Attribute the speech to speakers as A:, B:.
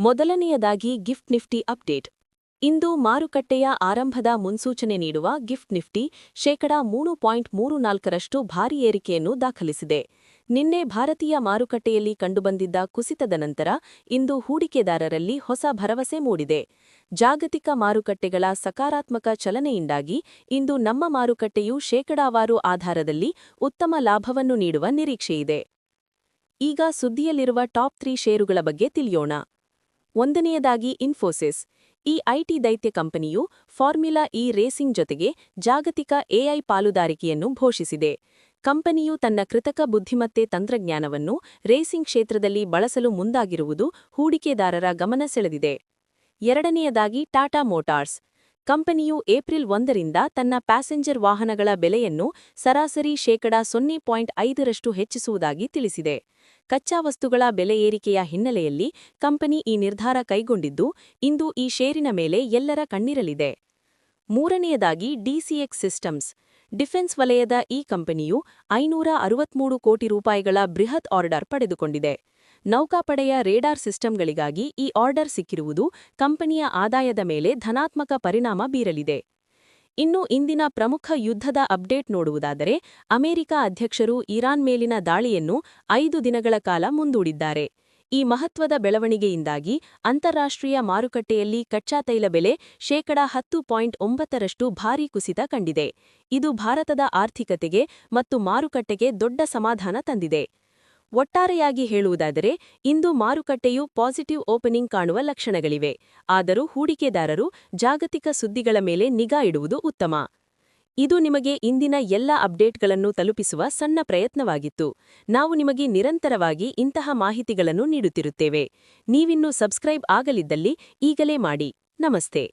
A: ಮೊದಲನೆಯದಾಗಿ gift Nifty update. ಇಂದು ಮಾರುಕಟ್ಟೆಯ ಆರಂಭದ ಮುನ್ಸೂಚನೆ ನೀಡುವ ಗಿಫ್ಟ್ ನಿಫ್ಟಿ ಶೇಕಡಾ 3.34ರಷ್ಟು ಭಾರೀ ಏರಿಕೆಯನ್ನು ದಾಖಲಿಸಿದೆ. ನಿನ್ನೆ ಭಾರತೀಯ ಮಾರುಕಟ್ಟೆಯಲ್ಲಿ ಕಂಡುಬಂದಿದ್ದ ಕುಸಿತದ ನಂತರ ಇಂದು ಹೂಡಿಕೆದಾರರಲ್ಲಿ ಹೊಸ ಭರವಸೆ ಮೂಡಿದೆ. ಜಾಗತಿಕ ಮಾರುಕಟ್ಟೆಗಳ ಸಕಾರಾತ್ಮಕ ಚಲನೆಯಿಂದಾಗಿ ಇಂದು ನಮ್ಮ ಮಾರುಕಟ್ಟೆಯು ಶೇಕಡಾವಾರು ಆಧಾರದಲ್ಲಿ ಉತ್ತಮ ಲಾಭವನ್ನು ನೀಡುವ ನಿರೀಕ್ಷೆಯಿದೆ. ಈಗ ಸುದ್ದಿಯಲ್ಲಿರುವ ಟಾಪ್ 3 ಷೇರುಗಳ ಬಗ್ಗೆ ತಿಳಿಯೋಣ. ಒಂದನೆಯದಾಗಿ ಇನ್ಫೋಸಿಸ್. ಈ ಐಟಿ ದೈತ್ಯ ಕಂಪನಿಯು ಫಾರ್ಮ್ಯುಲಾ ಇ ರೇಸಿಂಗ್ ಜೊತೆಗೆ ಜಾಗತಿಕ ಎಐ ಪಾಲುದಾರಿಕೆಯನ್ನು ಘೋಷಿಸಿದೆ. ಕಂಪನಿಯು ತನ್ನ ಕೃತಕ ಬುದ್ಧಿಮತ್ತೆ ತಂತ್ರಜ್ಞಾನವನ್ನು ರೇಸಿಂಗ್ ಕ್ಷೇತ್ರದಲ್ಲಿ ಬಳಸಲು ಮುಂದಾಗಿರುವುದು ಹೂಡಿಕೆದಾರರ ಗಮನ ಸೆಳೆದಿದೆ. ಎರಡನೆಯದಾಗಿ ಟಾಟಾ ಮೋಟಾರ್ಸ್. ಕಂಪನಿಯು ಏಪ್ರಿಲ್ 1ರಿಂದ ತನ್ನ ಪ್ಯಾಸೆಂಜರ್ ವಾಹನಗಳ ಬೆಲೆಯನ್ನು ಸರಾಸರಿ ಶೇಕಡಾ 0.5ರಷ್ಟು ಹೆಚ್ಚಿಸುವುದಾಗಿ ತಿಳಿಸಿದೆ. ಕಚ್ಚಾ ವಸ್ತುಗಳ ಬೆಲೆ ಏರಿಕೆಯ ಹಿನ್ನೆಲೆಯಲ್ಲಿ ಕಂಪನಿ ಈ ನಿರ್ಧಾರ ಕೈಗೊಂಡಿದ್ದು, ಇಂದು ಈ ಷೇರಿನ ಮೇಲೆ ಎಲ್ಲರ ಕಣ್ಣಿರಲಿದೆ. ಮೂರನೆಯದಾಗಿ ಡಿಸಿಎಕ್ಸ್ ಸಿಸ್ಟಮ್ಸ್. ಡಿಫೆನ್ಸ್ ವಲಯದ ಈ ಕಂಪನಿಯು 563 ಕೋಟಿ ರೂಪಾಯಿಗಳ ಬೃಹತ್ ಆರ್ಡರ್ ಪಡೆದುಕೊಂಡಿದೆ. ನೌಕಾಪಡೆಯ ರೇಡಾರ್ ಸಿಸ್ಟಂಗಳಿಗಾಗಿ ಈ ಆರ್ಡರ್ ಸಿಕ್ಕಿರುವುದು ಕಂಪನಿಯ ಆದಾಯದ ಮೇಲೆ ಧನಾತ್ಮಕ ಪರಿಣಾಮ ಬೀರಲಿದೆ. ಇನ್ನು ಇಂದಿನ ಪ್ರಮುಖ ಯುದ್ಧದ ಅಪ್ಡೇಟ್ ನೋಡುವುದಾದರೆ, ಅಮೆರಿಕ ಅಧ್ಯಕ್ಷರು ಇರಾನ್ ಮೇಲಿನ ದಾಳಿಯನ್ನು 5 ದಿನಗಳ ಕಾಲ ಮುಂದೂಡಿದ್ದಾರೆ. ಈ ಮಹತ್ವದ ಬೆಳವಣಿಗೆಯಿಂದಾಗಿ ಅಂತಾರಾಷ್ಟ್ರೀಯ ಮಾರುಕಟ್ಟೆಯಲ್ಲಿ ಕಚ್ಚಾ ತೈಲ ಬೆಲೆ ಶೇಕಡಾ 10.9ರಷ್ಟು ಭಾರೀ ಕುಸಿತ ಕಂಡಿದೆ. ಇದು ಭಾರತದ ಆರ್ಥಿಕತೆಗೆ ಮತ್ತು ಮಾರುಕಟ್ಟೆಗೆ ದೊಡ್ಡ ಸಮಾಧಾನ ತಂದಿದೆ. ಒಟ್ಟಾರೆಯಾಗಿ ಹೇಳುವುದಾದರೆ, ಇಂದು ಮಾರುಕಟ್ಟೆಯು ಪಾಸಿಟಿವ್ ಓಪನಿಂಗ್ ಕಾಣುವ ಲಕ್ಷಣಗಳಿವೆ. ಆದರೂ ಹೂಡಿಕೆದಾರರು ಜಾಗತಿಕ ಸುದ್ದಿಗಳ ಮೇಲೆ ನಿಗಾ ಇಡುವುದು ಉತ್ತಮ. ಇದು ನಿಮಗೆ ಇಂದಿನ ಎಲ್ಲ ಅಪ್ಡೇಟ್ಗಳನ್ನು ತಲುಪಿಸುವ ಸಣ್ಣ ಪ್ರಯತ್ನವಾಗಿತ್ತು. ನಾವು ನಿಮಗೆ ನಿರಂತರವಾಗಿ ಇಂತಹ ಮಾಹಿತಿಗಳನ್ನು ನೀಡುತ್ತಿರುತ್ತೇವೆ. ನೀವಿನ್ನೂ ಸಬ್ಸ್ಕ್ರೈಬ್ ಆಗಲಿದ್ದಲ್ಲಿ ಈಗಲೇ ಮಾಡಿ. ನಮಸ್ತೆ.